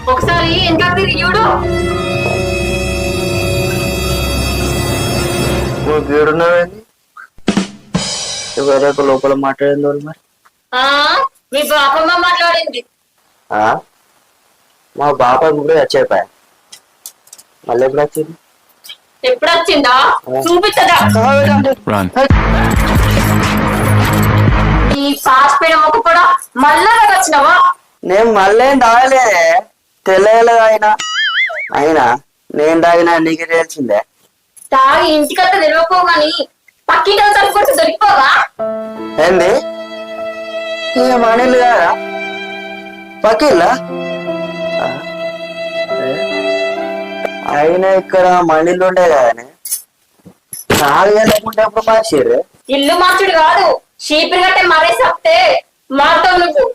ఒకసారి ఎంత తిరిగి చూడు. నువ్వు గీడున్నావేంది వేరే లోపల మాట్లాడింది వాళ్ళు మరి ఆ మీ పాపమ్మ మాట్లాడింది. ఆ? మా బాప కూడా చచ్చిపోయా మళ్ళీ ఎప్పుడు వచ్చింది ఎప్పుడు వచ్చిందా చూపించదా ఈ పాసిపోయిన మొక్క కూడా మళ్ళా వచ్చినావా? నేను మళ్ళీ తాగలే తెలియలేదు అయినా నేను తాగినా నీకు తెలిసిందే తాగి ఇంటికంతా తెలియకపోగాని పక్కింటి చదువుకుంటూ దొరికిపోవా? ఏంది ఇక మనీలు కాదా పక్కిల్లా అయినా ఇక్కడ మనీలు ఉండే కదని 4 గంటలకుంటే ఎప్పుడు మార్చిర్రు ఇల్లు మార్చుడు కాదు చీపురు కట్టే మరేసి వస్తే మాతో నువ్వు